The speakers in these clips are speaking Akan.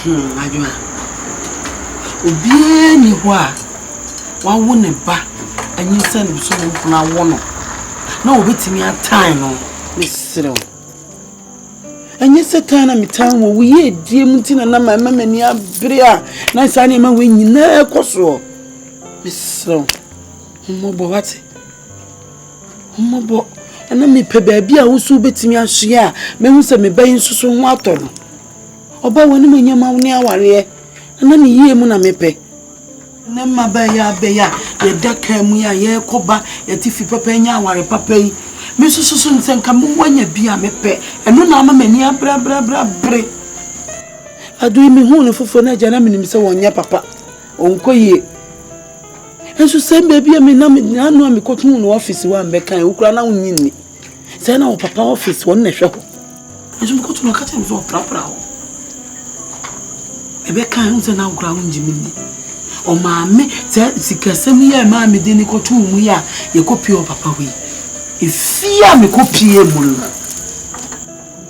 Adwa. Obi ni ho a wa wo ne ba anyi se ne so wo na wo no. Na obetimi atan no. Mesrew. Enye setan na mitan wo ye die mutina na mama mani abre a na sane ma we nyina ekoso. Mesrew. Mmobo wate. Mmobo ana me pe baabi a wo so betimi ahwe a me hu se me ban susu ho ato no. Oba woni manyama wo ne aware na ne yie mu na me pe. Na maba ya be ya ye daka mu ya ye koba ye tifi papa nya aware papa yi. Me susu nsenka mu wanya bia me pe. Eno na ama mani abra bre. Adu mi hu ne fofo na jana minim se wonya papa. Onkoyie. Enso sembe bia me na anu am ko tun no office wa mbeka e ukura na wonyini. Se na wo papa office won na hwe ho. Enso ko tun no ka tem so prapra ho. Ebe kan nse na ukura wonjimini. O maame se sikasem ya maame de ni ko tu mu ya ye kopie o papa we. Ifia me kopie mu no.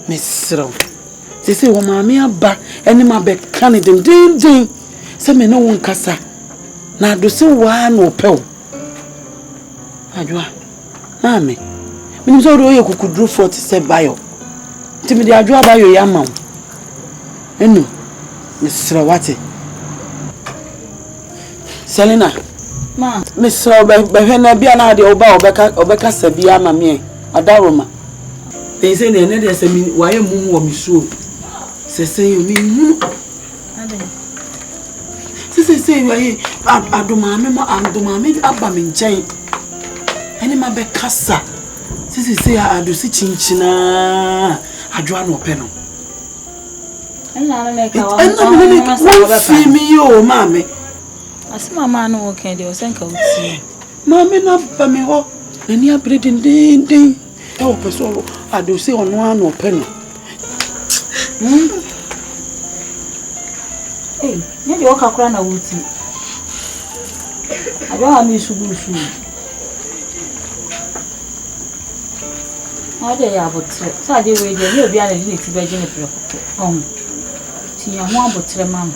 Mesro. Se wo maame aba eni ma be kan din. Se me no won kasa. Na do se wa no pew. Adwa. Maame. Minim so do ye kukudru 47 bayo. Timi de adwa bayo ya ma. Enu. Mesro wate. Selena. Ma. Mesro be na bia na de oba obeka sabia ma me. Adaroma. They say ne de se mi waye mu wo mi so. Se yo mi mu. Say waye adomame aba me nchen. Eni ma be kasa. Say adosi chinchina adwa no pe no. Enna me ka wa. Enna fi mi yo mame. Asima ma no wo kan de o senka uti. Mame na ba me ho. Eni abre din. E o peso adosi ono ano pe no. Hey, ne de oka kura na wuti. Adwa mi sugu. Ade ya botre. Sa de we de obi ana de ti beje ne pre. Ti ya ho abotre mam.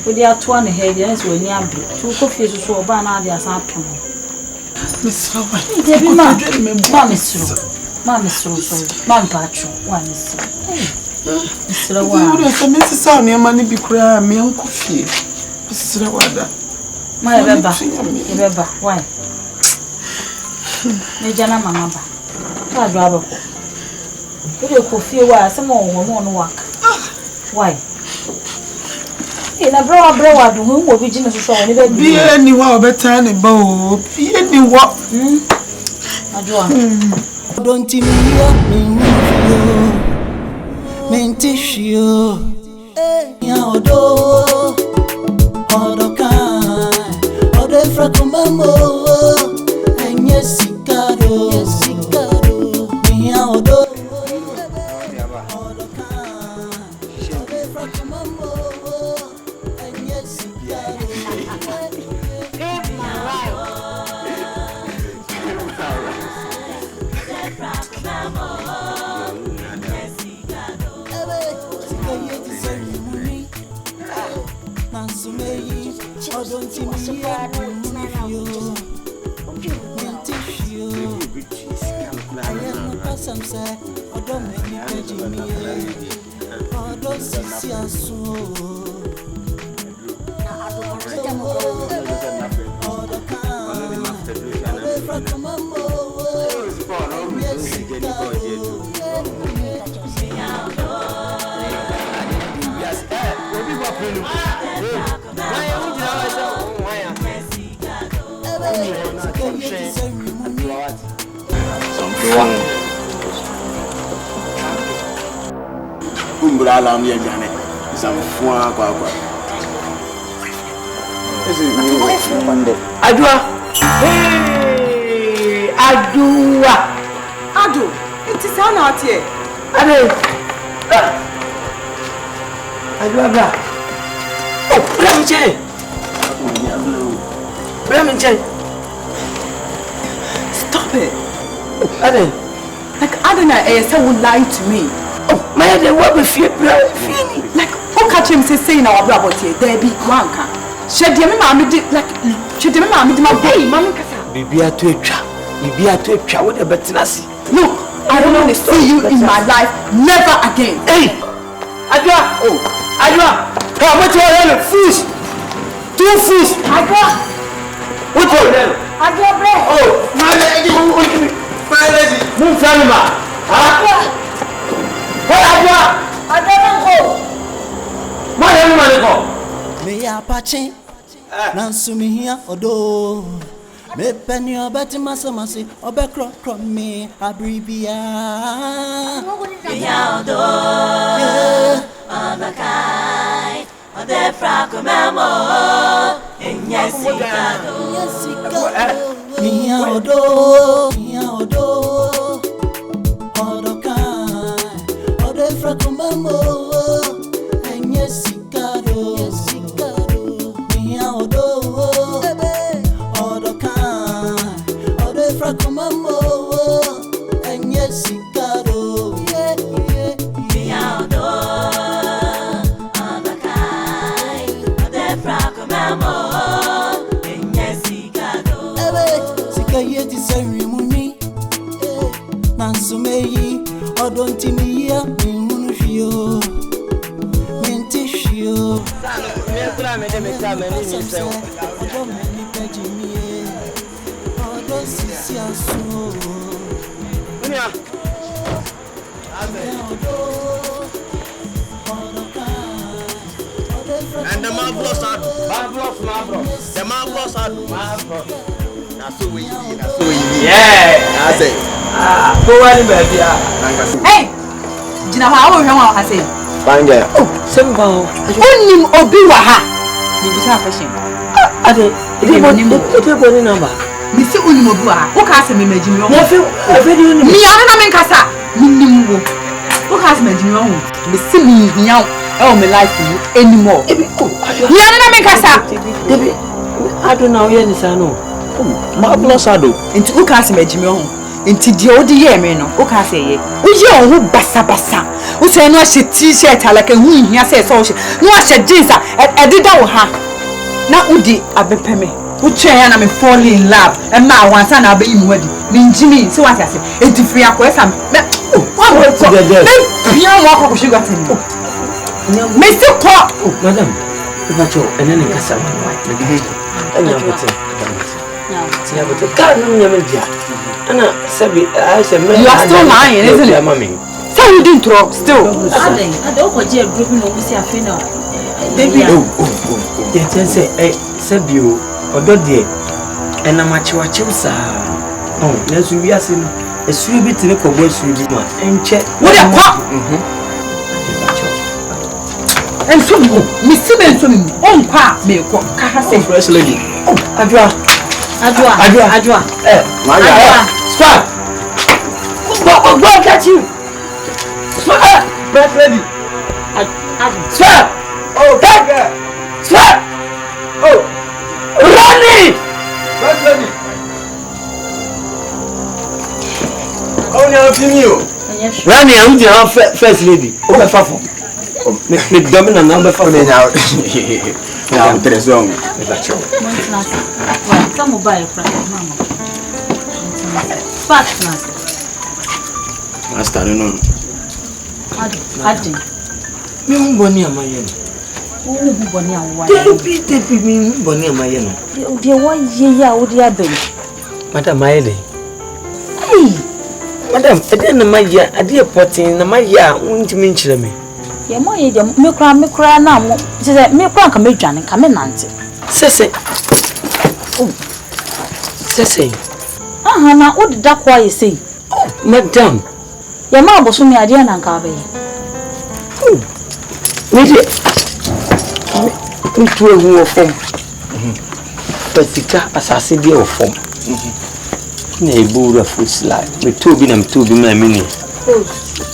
We de ato na he de nso ani abre. Tu ko fie so oba na ade asa apem. Miss Rawa. De bi ma. Ma misro so. Ma mpacho. Wa misro. Misro wa. We so Miss Sa ne ma ne bi kura me anko fie. Miss Rawa da. Ma ebeba. Why? Me jana mama ba. Wa dwa ba ko. We de ko fie wa asem wo no waka. Why? Na bro do hu wo bi gine so so ne ba bi ni wa obeta ne ba o bi ni wa adwa don't me here me tissue ya odo fra kumambo enye sikaro ya odo Umbra la mi jane sam fwa kwa Adwa Adu it is an out here Ade Adwa bra oh Bremche stop it Ade like Adona say would lie to me. My head what be fear like who catch him say say na wa bra botie there be one ka she de me ma me di like she de me ma me di ma boy ma me kasa bibia to etwa wo de betenasi look I don't want to see you in my life never again. Hey Adwa come what you are fish two fish Adwa what you are Adwa bre oh my lady move from ma Adwa go ma go Me apache Nansumi here odo Me penny obeti masamasi obe kro me abribia Ya odo Abakai Ode frako memo Enyesikado Ya odo Odokai Ode frako memo Enyesikado Ya odo Kumamo and yes, Sigado, Ya odo Abakai Ode frako memo Enyesikado Sikayeti Sarimuni Nansumeyi Odontimia Minunufio Mentishio Sisi aso Unia and the marvelous are the marvelous are that's so we yeah I say go on baby hey jina ha wo hwe wa ha say banga oh semba onim obi wa ha ni bisa fashion ade ide boni number mi se onim obi wa ha wo ka se me majimi ho na fe di onim mi ana na me nkasa nim wo ka se majimi ho mi se mi hia o me life you anymore mi ana na me nkasa debi ado na oye ni sa no marvelous ado nti wo ka se majimi ho nti die odi ye me no wo ka se ye wo ye o ho basa wo se no ahye t-shirt alaka hu hia se so hye no ahye jeans a edida wo ha na udi abepeme wo twa ya na me fall in love e ma wansa na abayi mu wadi me njimi se what ase enti free akọ esa me wa wo to me bia wo akọ hye gwatani me se ko madam ibacho enene kasa me di heji anya bote tia bote ka no nya me dia ana sabi I say me you are still lying isn't it mami so you didn't throw still ade okoje group no musi afena baby yete say sabio odo de enamachiwachiw sa na so wi ase no esuru bi tini ko bo esuru bi ma enche wo de kwa enso mi si be enso mi on kwa me ko ka ha say fresh lady adwa Maria stop go catch you stop fresh lady stop oh hey stop oh run it fresh lady oh no fimio run it am the first lady o be fafo me domina na be fafo now now trezon some mobile mama fast master no adi mi mboni amaye no wo hu boni awa tepi mi mboni amaye no de wo ye ya wo de abeli madam ayede hey madam ede na maye ade potin na maye a untimi nkyere me ye mo ye de me kura na mo se me kura ka me dwane ka me nante sese sese aha na wo de da kwa ye sei madam ye ma aboso me ade na nka be me tu ehu ofom pasika asase de ofom na ebura food slide me tu bi na me tu bi ma me ni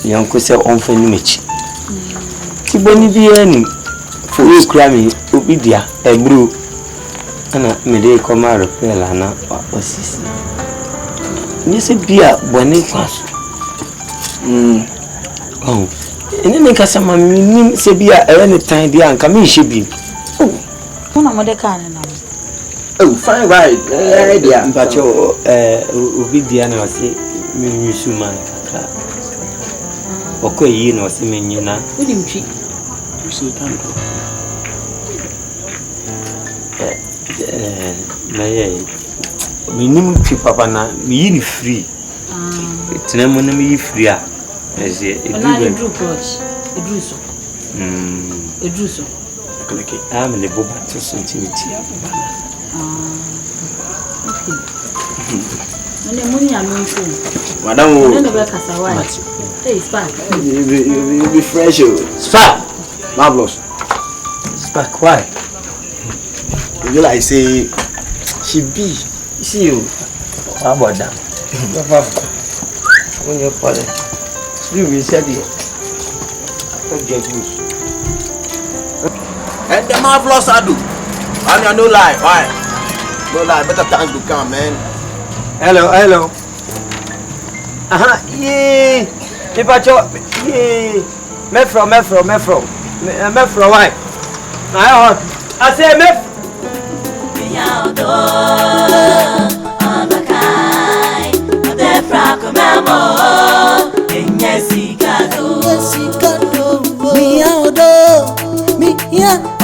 yanko se onfa ni mechi ti boni bi ani fo e kura me obi dia ebru ana me de ko ma repela na osisi ni se bia boni kwaso oh ene ne kasa ma minim se bia ne tan dia anka me hye bi Una mo de kan na. Oh, fine right. Idea. Mpacho obi dia na wase nyusu man kakra. Woko yi na wase menyina. Udi mtwi. You tanto. Na ye. Minim twi papa na me yi ni free. Tena mo na me yi free a. Eze Edru coach. Edruso. Edruso. Okay. I'm in the boba to sentimenti abana. Okay. Nene muni ya mwisho. Madam, Nene beka sawa. Hey, Spark. You be fresh. Spark. Marvelous. Spark, why? You like say she be. See you. How about that? When you're calling. You will say it. Don't get loose. And the marvelous I do. And no lie, why? No lie, better time to come, man. Hello. Yeah. Ipacho, yeah. Mefro, why? I say mef.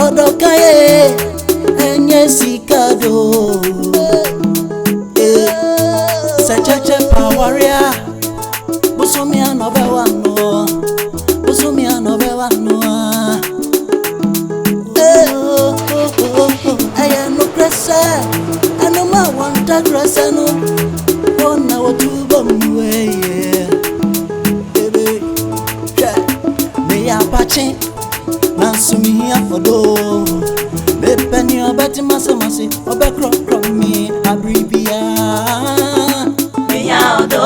Odokaye enye sikado sachache pawaria busumi anobewano aya no kresa anoma wanta kresa no ona wotubo mwe ebe me apache Nansumi afodo me penny obeti masamasi obekro me abribia Me odo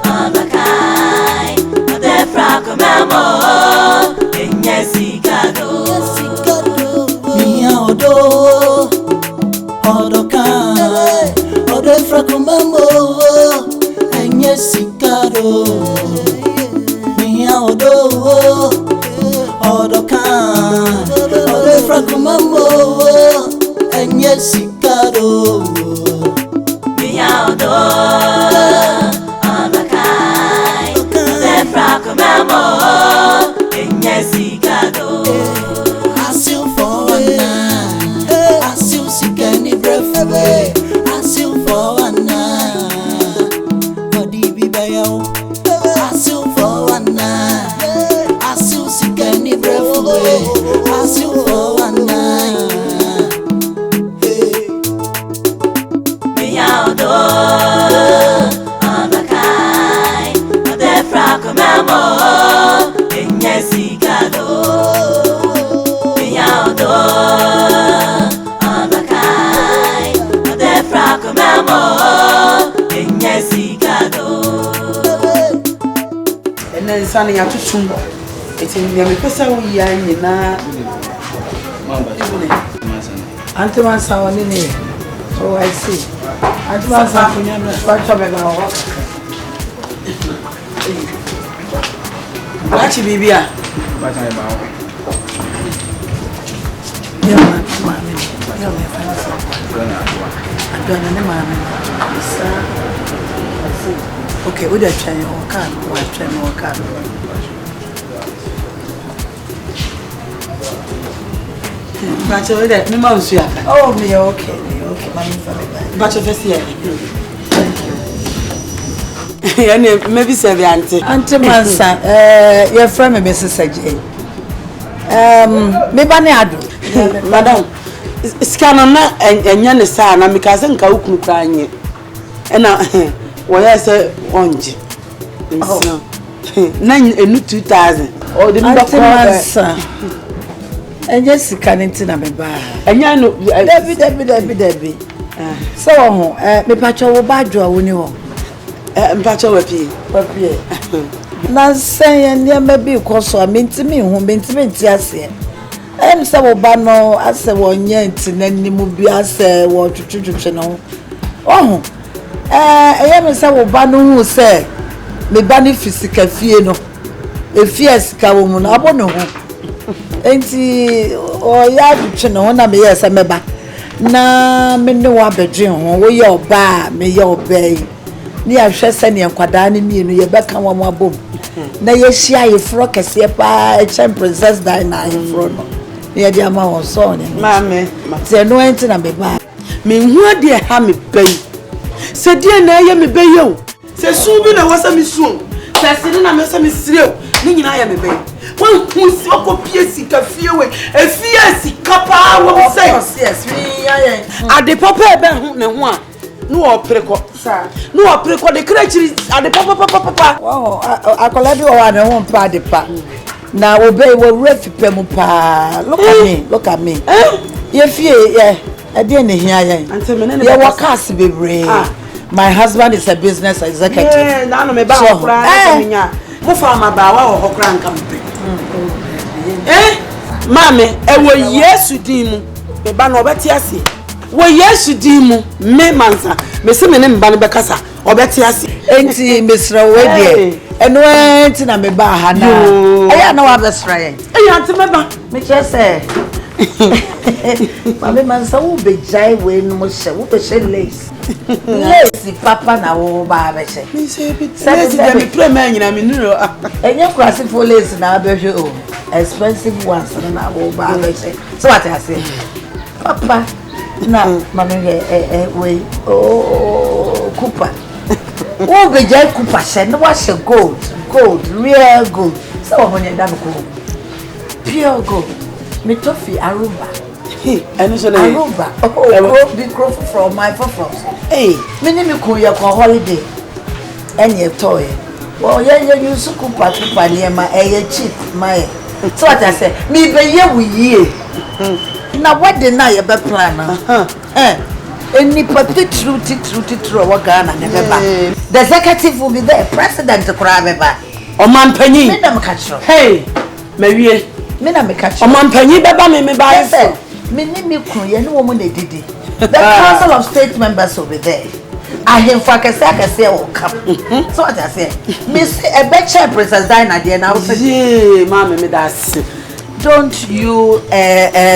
Abakai Ode frako memo Enyesikado me odo odoka ode frako mambo enyesikado me odo Odoka, ode frakumambo, enye sikado. Miaudo, Abakai, ode frakumambo, enye sikado. Asil for one night, asil sikani breathway, asil for one night. Odi bibayo, asil for one night. Sikani breathway, as you for one night. Miaudo, Abakai, ode frako memo, enyesikado. Miaudo, Abakai, ode frako memo, enyesikado. And then Sunny at Tumbo. It's in the Mipesa we are in na Antiman Sawan in here. Oh, I see. Antiman Sawan, Watch Bibia. Okay, we are trying our car. We are trying our car. But you there, me mouth ya. Oh, me okay, mommy for me. But you first here. Yeah, maybe say the auntie Mansa, your friend me Mrs. Sajay. Me bani adu. Madam, scanner na enya ne sa na me ka se nka ukunu kwa anye. E na wo ya se onje. Na enu 2000. Oh, the number Mansa. Enye sika nti na me ba. Enya no Debbie. So ho me pacho wo badwo wo ni ho. Mpacho wapi. Na sen ye me bi koso mentimi hu mentimi nti ase. Se wo ba no ase wo nya nti na nimu bi ase wo twetwetwe no. Oh. Eye me se wo ba no hu se me ba ni fisika fie no. Efias ka wo mu na abo ne ho. Enti o ya twe ne ho na me yes meba. Na me ne wa bedwen ho wo ye oba me ye obai. Ni ahwe se ne nkwada ne mienu ye beka wo mo abom. Na ye hia ye fro kese pa Princess Diana ye fro no. Ye dia ma won so ne. Mame, se no enti na me ba. Me hu ade ha me bai. Se die na ye me bai yo. Se su bi na wasa me su. Se sire na me sa me sire. Ni nyina ye me bai. Won hu si okopie sika fie we. Efie sika pa wo say. Yes, we ya. Ade papa e be hu ne ho a. No opreko. Sa. No opreko de krachiri ade papa. Wow, akola bi o wa ne ho pa de pa. Na obey wo refi pe mu pa. Look at me. Ye fie yeah. I didn't hear you. Yeah, what cast be brave. My husband is a business executive. Yeah, no, me ba okra. Mo fa ma ba wa okra nka mpe. Mame, e wo Yesu din mu. Me ba no obeti ase. Wo Yesu din mu, me mansa. Me se me ne mba no bekasa. Obeti ase. Enti mesra we de. Eno enti na me ba ha na. Eya na wa besra yen. Eya enti me ba. Me chese. Mami mansa wo bejai we no mo hye wo be hye lace. Lace papa na wo ba be hye. Me say bi. Lace dem me pre ma nyina me nuro. Enye kwase for lace na be hye o. Expensive ones na wo ba be hye. So what I say? Papa na mami we Cooper. Wo bejai Cooper hye no wa hye gold, real gold. So wo nya da ko. Pure gold. Me tofi Aruba. Hey, I know so Aruba. Oh, big crop from my fofos. Hey, me ni me ko ya ko holiday. Any toy. Well, yeah, you so kupa near my cheap my. So what I say, me be ye we ye. Now what the na ye be plan? Any party true what Ghana never. The executive will be there, president to Krabeba. O man penny. Me na catch. Hey, Marie. Me na me catch. O man penny beba me buy say. Me ni me kun ye no woman dey didi. The council of state members will be there. I hear for kase will come. So what I say? Me say a better Princess Diana there now. Yeah, mama me that's. Don't you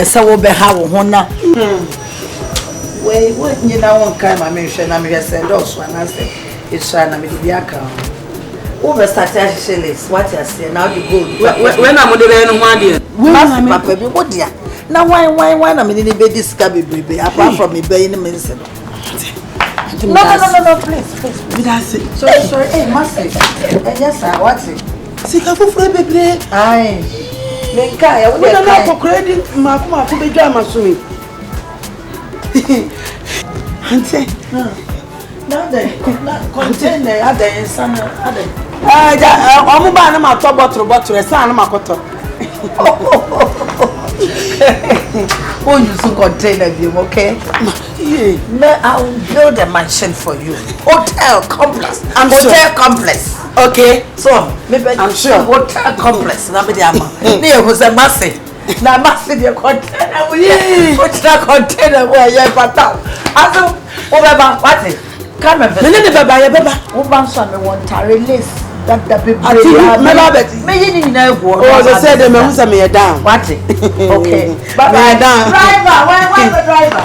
so we be how hona. Wait, what you know one kind of mention na me say those one I say. It's trying na me dey account. Over started shillings what you say now the gold. When am dey no one there? When papa be what dia. Now why na me dey be this baby apart from me be in medicine. No, please. Me that's it. Sorry. Hey, Master. Yes, sir. What's it? Sika fufure bebre. Aye. Menka ya we na na credit ma ko be dwa ma so mi. Ante. Now the container ada insana ada. Omo ba na ma to bottle e sa na ma koto. Oh, you so container you, okay? Yeah. I will build a mansion for you. Hotel complex. Hotel complex. Okay. So, maybe I'm sure. Hotel complex. Na be the ama. There was a massive. Na massive your container. Hotel container where you pata. Aso, obeba, what it? Come and visit. Me beba ya beba. Oba so me want release. That the baby. Oh, they said they may me down. What? Okay. Bye bye down. Driver, why the driver?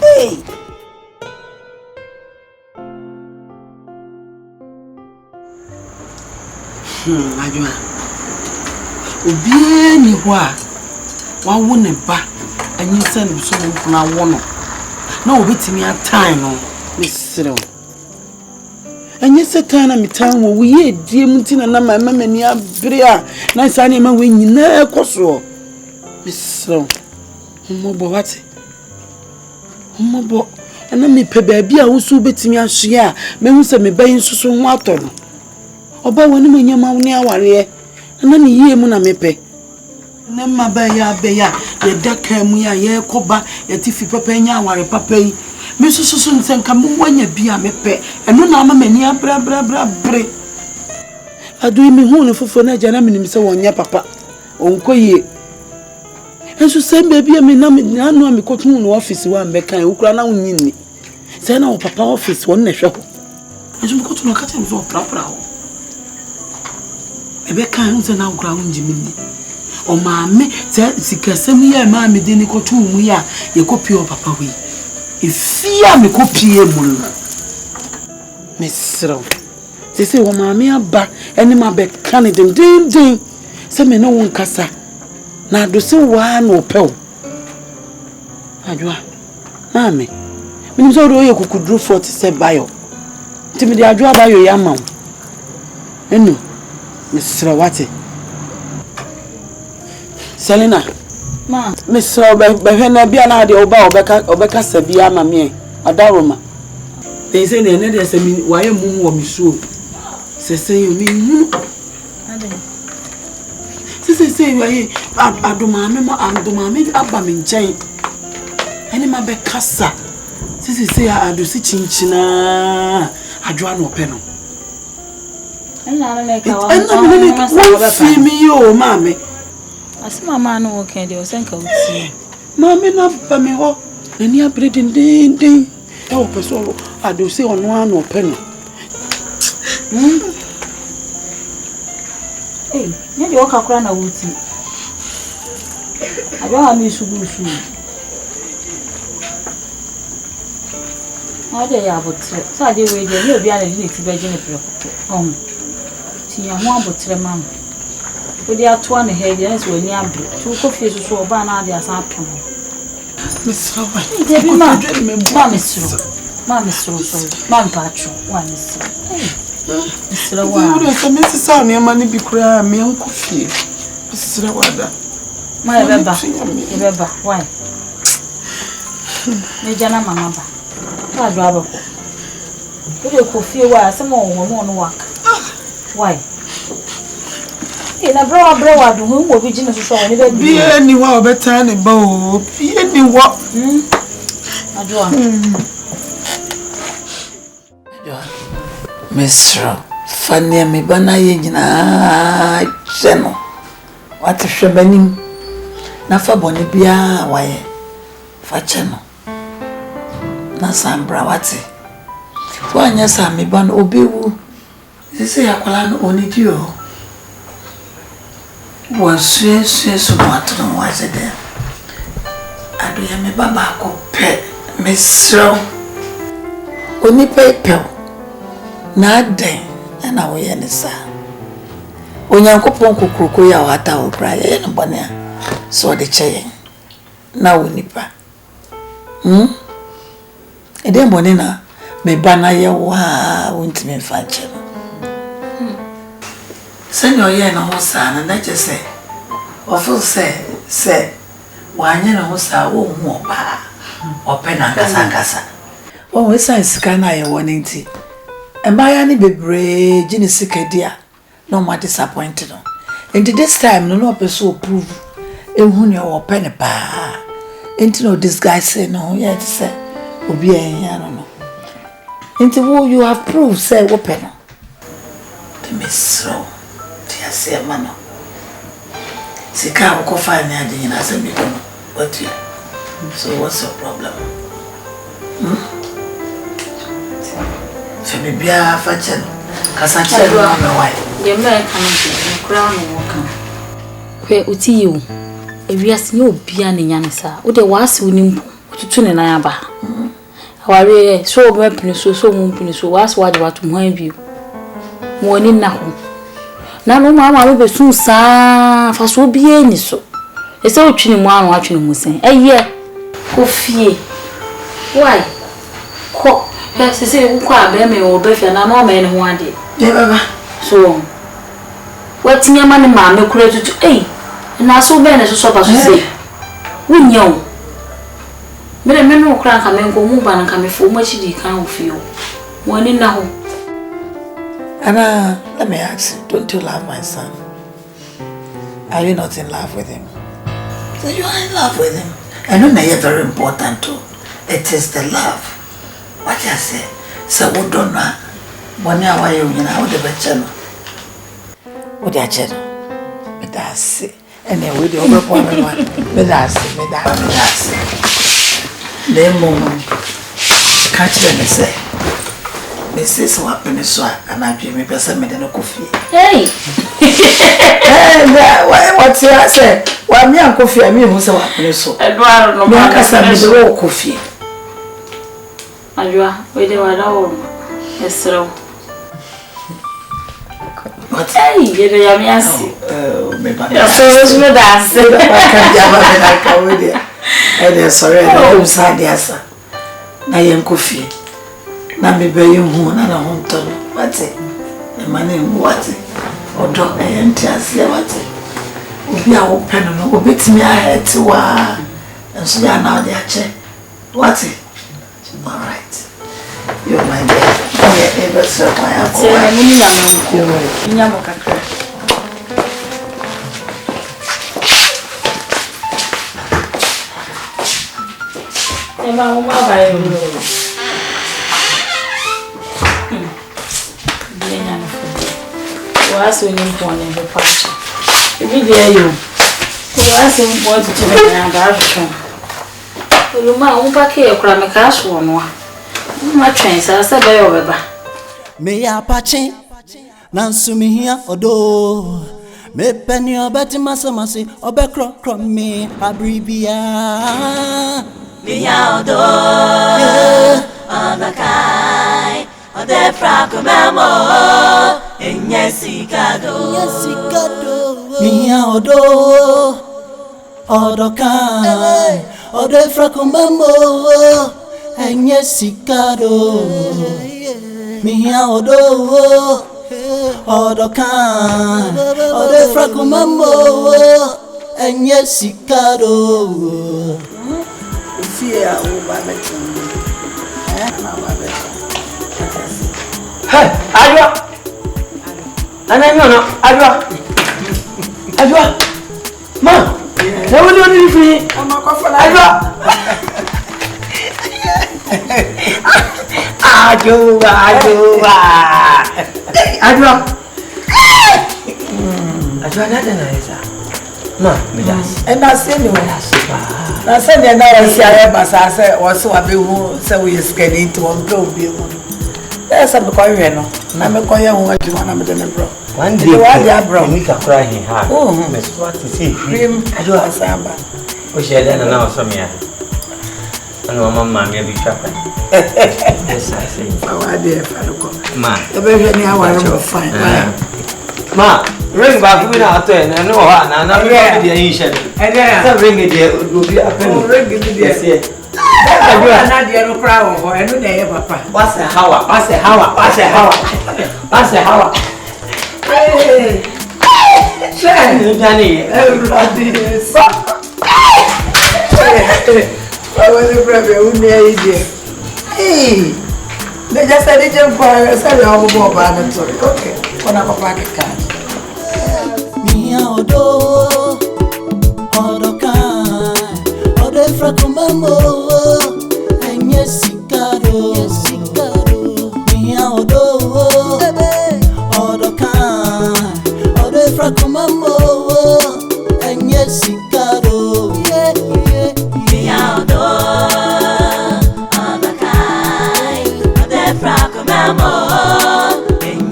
Hey. Ajua. Obi ni ho a wa wo ne ba anyi se ne so na wo no. Na obetimi atan no. Mesrew. Anya setana mitan wo ye die mutina na mama mani abre a na sane ma we nyina ekoso misro mmobo wate mmobo ana me pe baabi a wo so betimi ahwe a mehu se me bayin soso ho ato no oba woni manyama wo ne aware ana ne yie mu na mepe na maba ya be ya ye daka mu ya ye koba ye tifi papa nya aware papa yi me so nsenka mo wanya bia mepe eno na ama mani abra adu mi hu ne fofo na jana me nimse wonya papa onkoye enso sembe bia me na anu am ko tun no office wa mbeka ukura na wonyini se na o papa office won na hwe ho enso ko tun no ka tun so pra ho ebe kan hu se na nkura hu njimini o maame se sikasem ye maame de ni kotu mu ya ye kopi o papa we efia me kopi e mu no mesro se o maame aba eni ma be kan din se me no won kasa na do se wa na opew adwa maame minim so do ye kukudru 47 bayo timi de adwa bayo ya ma enu mesro wate Selena ma mesro be hwe bia na de oba obeka sabia ma me adaroma they say na ne de se mi waye mum wo misuo se yo mi hu se waye adomame aba me nchen eni ma be kasa se adosi chinchina adwa no pe no na me ka wa fi mi yo mame asima ma no okay de o senka uti mame na ba me ho ani abre din e o peso adosi ono ano pe no ne de waka kura na wuti adwa mi sugu ade ya botre sa de we de ne obi ana de ti beje ne preko ti ya ho abotre mam odi ato na he de nso ani abre tu ko fie so oba na ade asa apon mesra wa de bi ma mesro so ma mpacho wa mesro mesra wa uri so me sisa ne ma ne bi kura me nko fie mesra wa da ma ebeba why me jana mama ba ta do abako uri ko fie wa se mo no waka why na bro wa do hu mo bi gina so woni be bi eni wa obeta ne ba o bi eni wa adwa Mr. Fanny me bana ye nyina cheno wate hwebanim na fa bone bia waye fa cheno na sambra wate wanya sa me ban obewu sese yakola no onidio wase so matro waze de ado ya me baba ko pe Mr. oni pepe na den na wo ye ne sa onyankopon kokroko ya wata wo bra ye no bone a so de cheye na wo nipa ede bone na me bana ye wa wontime fa che no senyo ye na ho sa na che se ofo se wanye na ho sa wo hu oba opena kasa wo we sa sika na ye woni nti Embaya ni bebre jini sikedia no ma disappointed no. And this time no person approve ehun ne wo pen pa. Enti no this guy say no yet say obi en no. Enti wo you have proved say wo pen no. The misro. Tia say mano. Sika wo ko fa ni ade nyina say me no. What you? So what's your problem? Femi bia fa chen kasa chen no me wai de me kan no kra no woka kwe uti yu ewiase ne obia ne nya ne sa wo de wase woni tutu ne nan aba Awarie so obi pini so mu pini so wase waje watu han bi mo ni na ho na no ma be sun sa fa so bia ni so ese otwini mu anu atwini mu sen eye ko fie why ko sisi ukwa abeme obefia na no me ne ho ade ye baba so watinya ma ne ma me kura tutu na so be ne so ba so sei wunyo mere me no kura nka me nko mu ba nka me fo mo chidi kan ofio woni na ho Anna, let me ask you, don't you love my son? Are you not in love with him? So you are in love with him. And no, it's very important too. It is the love. What I say? So we don't know. When you are young, you know the better. What I said, me that's it. And then we do over point one. Me that's it. Me that's it. The moment catch them say, Mrs. Wapping so, and I give me person made no coffee. Hey! What's your say? Why me and coffee? I mean, who's a wapping so? Edward, no more than coffee. Adwa, we do our own. Yes, sir. What? Hey, you know, I'm asking. Maybe I'm so good at it. And they're sorry, I don't say the answer. I am coffee. Now, maybe you won't want to. What's it? The money, what? Or dog, I am just what? We are open and will beat me ahead to and so they are now their check. What's it? All right. You're my dear. Yeah, ever so my uncle. Was when you born in the past. If you dare you, who was in what to make an action. You might pack a cram a cash one. My trains are said by over. Me Apache, Nansumi here, odo. Me penny or betty massamasi, or backrock from me, Abribia. Me odo, on the kai, or the fracomamo. Yesikado, Mia odo, odokai, ode fracomamo, and yesikado, Mia odo, odokai, ode fracomamo, and yesikado. Hey, Adwa. Nana no, Adwa. Ma. Now what do you need free? Adwa. Adwa. Adwa nada na isa. Ma, me das. And I send you. I send you now and see I say was so be who say we is getting to one go be one. There's some call you no. Na me call you one to one am the bro. One day bro. We can cry here hard. Oh, me swat to see cream Adwa samba. O she dey na o so me ah. Ano mama me be chapa. Yes I say. Awarie faluko. Ma. E be hwe ni aware fine. Ma, ring back we na ato na no ha na me be dey yin she. Say ring dey obi apenu. Ring dey dey. Adwa na dey no cry wo ho enu na ye papa. What's a hawa? Hey. Hey, Johnny. Everybody is. I want to grab your own idea. Hey. They just said it jump for us. I don't know about it. Okay. On a pocket card. Mia odo, odokai, ode fracomamo, and yesikado. Mia odo, odokai, ode fracomamo, and yesikado. me odo, on the kai, the fracomamo,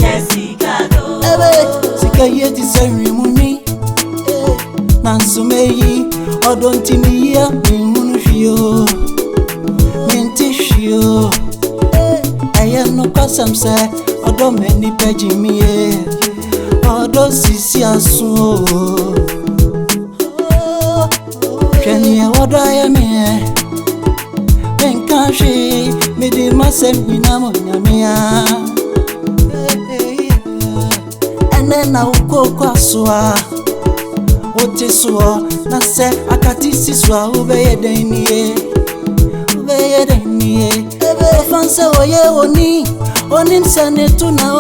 Yesikado. Sikaye ti serimuni, Nansumeyi, odontimiya, minunufio, mintishio. Ayano kasamse, odomeni pejimiye, odo sisi asu. Kenya wadaya me, menkashi, midi masem inamonyamia. Nena uko kwa swa Ote swa Na se akati si swa Ubeye deniye Ofanse oye oni Oni msane tuna